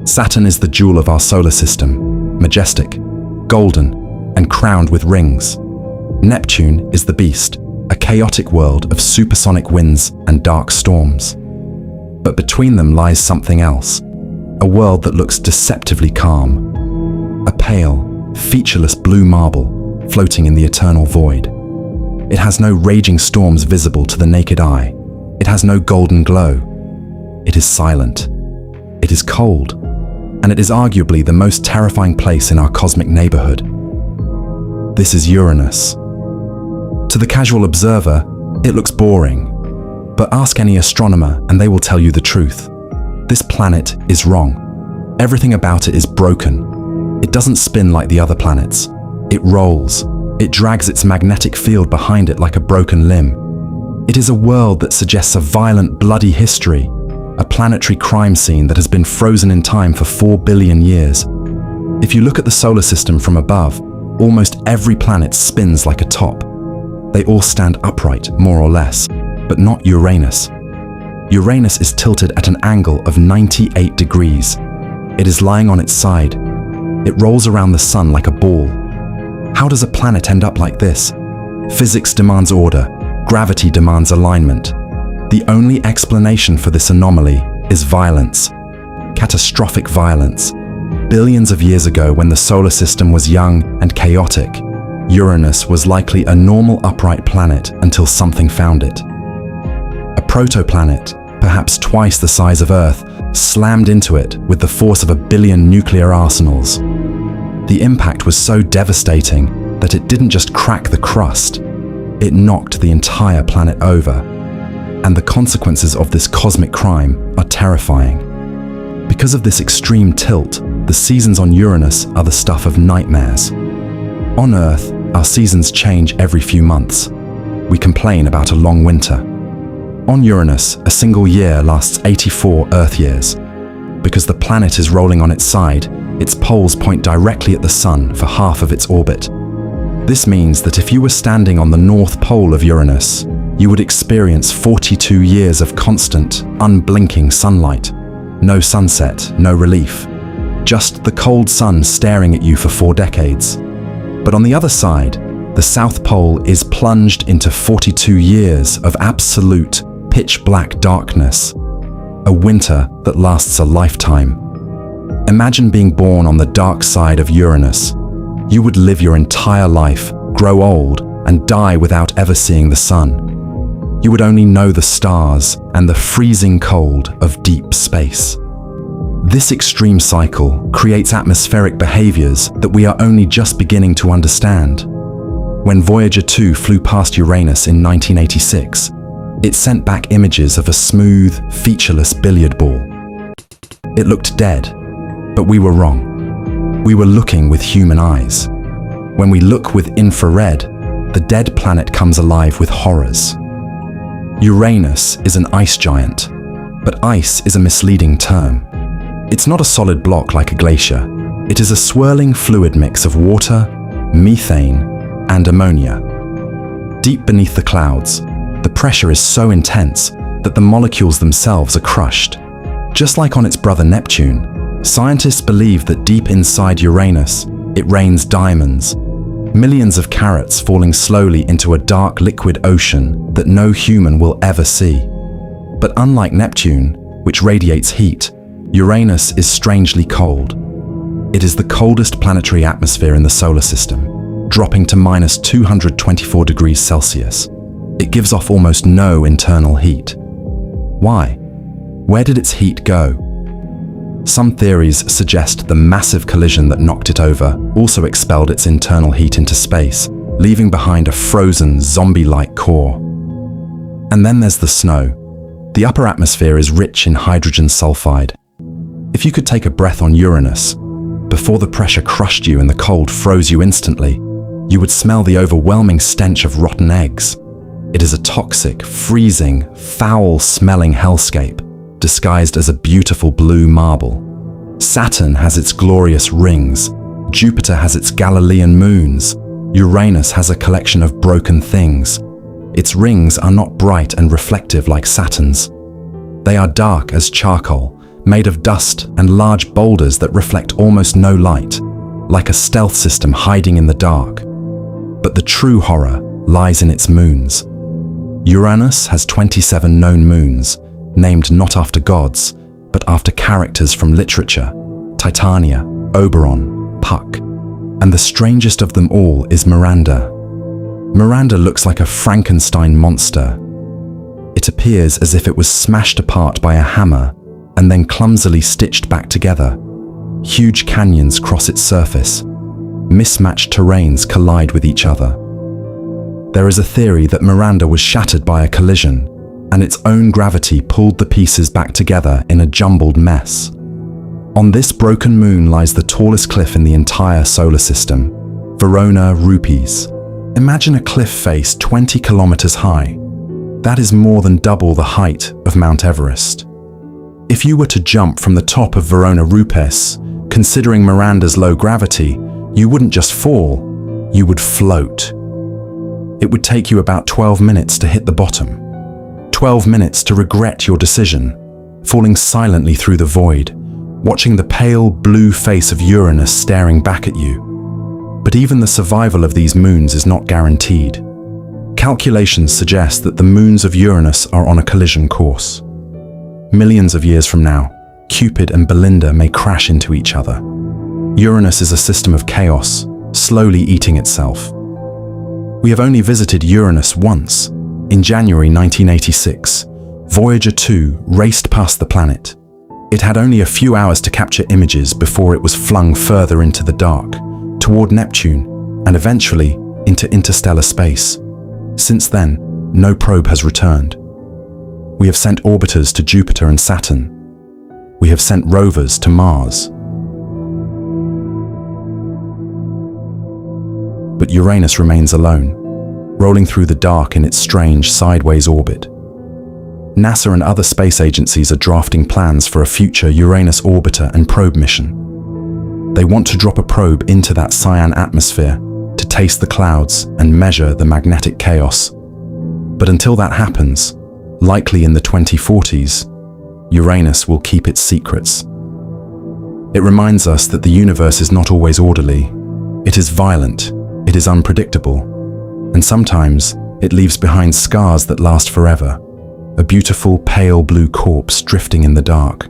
Saturn is the jewel of our solar system, majestic, golden, and crowned with rings. Neptune is the beast, a chaotic world of supersonic winds and dark storms. But between them lies something else, a world that looks deceptively calm. A pale, featureless blue marble floating in the eternal void. It has no raging storms visible to the naked eye. It has no golden glow. It is silent. It is cold. And it is arguably the most terrifying place in our cosmic neighborhood. This is Uranus. To the casual observer, it looks boring. But ask any astronomer and they will tell you the truth. This planet is wrong. Everything about it is broken. It doesn't spin like the other planets. It rolls. It drags its magnetic field behind it like a broken limb. It is a world that suggests a violent, bloody history, a planetary crime scene that has been frozen in time for 4 billion years. If you look at the solar system from above, almost every planet spins like a top. They all stand upright, more or less, but not Uranus. Uranus is tilted at an angle of 98 degrees. It is lying on its side. It rolls around the sun like a ball. How does a planet end up like this? Physics demands order. Gravity demands alignment. The only explanation for this anomaly is violence. Catastrophic violence. Billions of years ago, when the solar system was young and chaotic, Uranus was likely a normal upright planet until something found it. A protoplanet, perhaps twice the size of Earth, slammed into it with the force of 1 billion nuclear arsenals. The impact was so devastating that it didn't just crack the crust, it knocked the entire planet over. And the consequences of this cosmic crime are terrifying. Because of this extreme tilt, the seasons on Uranus are the stuff of nightmares. On Earth, our seasons change every few months. We complain about a long winter. On Uranus, a single year lasts 84 Earth years. Because the planet is rolling on its side, its poles point directly at the sun for half of its orbit. This means that if you were standing on the North Pole of Uranus, you would experience 42 years of constant, unblinking sunlight. No sunset, no relief. Just the cold sun staring at you for 4 decades. But on the other side, the South Pole is plunged into 42 years of absolute, pitch-black darkness. A winter that lasts a lifetime. Imagine being born on the dark side of Uranus. You would live your entire life, grow old, and die without ever seeing the sun. You would only know the stars and the freezing cold of deep space. This extreme cycle creates atmospheric behaviors that we are only just beginning to understand. When Voyager 2 flew past Uranus in 1986, it sent back images of a smooth, featureless billiard ball. It looked dead, but we were wrong. We were looking with human eyes. When we look with infrared, the dead planet comes alive with horrors. Uranus is an ice giant, but ice is a misleading term. It's not a solid block like a glacier. It is a swirling fluid mix of water, methane, and ammonia. Deep beneath the clouds, the pressure is so intense that the molecules themselves are crushed. Just like on its brother Neptune, scientists believe that deep inside Uranus, it rains diamonds, millions of carats falling slowly into a dark liquid ocean that no human will ever see. But unlike Neptune, which radiates heat, Uranus is strangely cold. It is the coldest planetary atmosphere in the solar system, dropping to minus 224 degrees Celsius. It gives off almost no internal heat. Why? Where did its heat go? Some theories suggest the massive collision that knocked it over also expelled its internal heat into space, leaving behind a frozen, zombie-like core. And then there's the snow. The upper atmosphere is rich in hydrogen sulfide. If you could take a breath on Uranus, before the pressure crushed you and the cold froze you instantly, you would smell the overwhelming stench of rotten eggs. It is a toxic, freezing, foul-smelling hellscape, disguised as a beautiful blue marble. Saturn has its glorious rings, Jupiter has its Galilean moons, Uranus has a collection of broken things. Its rings are not bright and reflective like Saturn's. They are dark as charcoal, made of dust and large boulders that reflect almost no light, like a stealth system hiding in the dark. But the true horror lies in its moons. Uranus has 27 known moons, named not after gods, but after characters from literature: Titania, Oberon, Puck. And the strangest of them all is Miranda. Miranda looks like a Frankenstein monster. It appears as if it was smashed apart by a hammer and then clumsily stitched back together. Huge canyons cross its surface. Mismatched terrains collide with each other. There is a theory that Miranda was shattered by a collision, and its own gravity pulled the pieces back together in a jumbled mess. On this broken moon lies the tallest cliff in the entire solar system, Verona Rupes. Imagine a cliff face 20 kilometers high. That is more than double the height of Mount Everest. If you were to jump from the top of Verona Rupes, considering Miranda's low gravity, you wouldn't just fall, you would float. It would take you about 12 minutes to hit the bottom. 12 minutes to regret your decision, falling silently through the void, watching the pale blue face of Uranus staring back at you. But even the survival of these moons is not guaranteed. Calculations suggest that the moons of Uranus are on a collision course. Millions of years from now, Cupid and Belinda may crash into each other. Uranus is a system of chaos, slowly eating itself. We have only visited Uranus once. In January 1986, Voyager 2 raced past the planet. It had only a few hours to capture images before it was flung further into the dark, toward Neptune, and eventually into interstellar space. Since then, no probe has returned. We have sent orbiters to Jupiter and Saturn. We have sent rovers to Mars. But Uranus remains alone, rolling through the dark in its strange sideways orbit. NASA and other space agencies are drafting plans for a future Uranus orbiter and probe mission. They want to drop a probe into that cyan atmosphere to taste the clouds and measure the magnetic chaos. But until that happens, likely in the 2040s, Uranus will keep its secrets. It reminds us that the universe is not always orderly. It is violent, it is unpredictable, and sometimes it leaves behind scars that last forever. A beautiful pale blue corpse drifting in the dark.